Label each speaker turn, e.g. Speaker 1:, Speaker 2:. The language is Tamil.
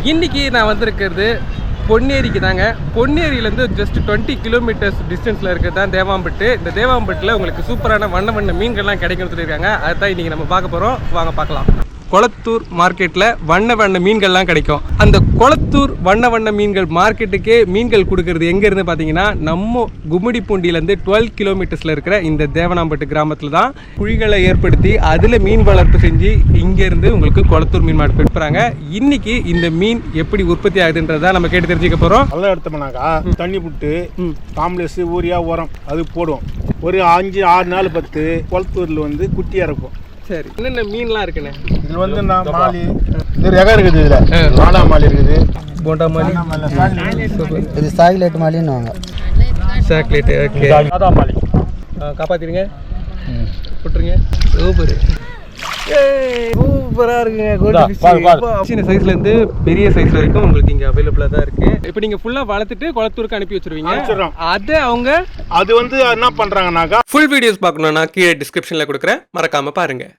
Speaker 1: இன்னைக்கு நான் வந்திருக்கிறது பொன்னேரிக்கு தாங்க. பொன்னேரியிலேருந்து ஜஸ்ட் 20 கிலோமீட்டர்ஸ் டிஸ்டன்ஸில் இருக்கிறது தான் தேவாம்பட்டு. இந்த தேவாம்பட்டில் உங்களுக்கு சூப்பரான வண்ண வண்ண மீன்கள்லாம் கிடைக்கும்னு சொல்லியிருக்காங்க. அதுதான் இன்றைக்கி நம்ம பார்க்க போகிறோம். வாங்க பார்க்கலாம். கொளத்தூர் மார்க்கெட்டில் வண்ண வண்ண மீன்கள்லாம் கிடைக்கும். அந்த கொளத்தூர் வண்ண வண்ண மீன்கள் மார்க்கெட்டுக்கே மீன்கள் கொடுக்கறது எங்கேருந்து பார்த்தீங்கன்னா நம்ம கும்மிடிப்பூண்டியிலேருந்து 12 கிலோமீட்டர்ஸில் இருக்கிற இந்த தேவனாம்பட்டு கிராமத்தில் தான் குழிகளை ஏற்படுத்தி அதில் மீன் வளர்ப்பு செஞ்சு இங்கேருந்து உங்களுக்கு கொளத்தூர் மீன் மார்க்கெட் கொடுக்குறாங்க. இன்னைக்கு இந்த மீன் எப்படி உற்பத்தி ஆகுதுன்றதை நம்ம கேட்டு தெரிஞ்சுக்க போகிறோம்.
Speaker 2: நல்லா எடுத்தோம்னாக்கா தண்ணி புட்டு காம்ப்ளெக்ஸ் ஊரியா உரம் அது போடுவோம். ஒரு 5-6 நாள் 10 கொளத்தூரில் வந்து குட்டியாக இருக்கும்.
Speaker 1: சரி, என்னென்ன மீன்லாம் இருக்குண்ணே?
Speaker 2: இதில் வந்து நான் மாலி இது ரகம் இருக்குது. இதில் வாடா மாலி இருக்குது,
Speaker 1: போண்டா மாலி,
Speaker 3: இது சாக்லேட் மாலின்னு வாங்க.
Speaker 1: Chocolate okay.
Speaker 2: சாதா மாலி
Speaker 1: காப்பாற்றிடுங்க, விட்டுருங்க. சூப்பர், சூப்பராக இருக்குங்க. சின்ன சைஸ்லேருந்து பெரிய சைஸ் வரைக்கும் உங்களுக்கு இங்கே அவைலபிளாக தான் இருக்குது. இப்போ நீங்கள் ஃபுல்லாக வளர்த்துட்டு கொளத்தூருக்கு அனுப்பி வச்சுருவீங்க. அதை அவங்க
Speaker 2: அது வந்து என்ன பண்ணுறாங்கனாக்கா
Speaker 1: ஃபுல் வீடியோஸ் பார்க்கணுன்னா கீழே டிஸ்கிரிப்ஷனில் கொடுக்குறேன், மறக்காமல் பாருங்கள்.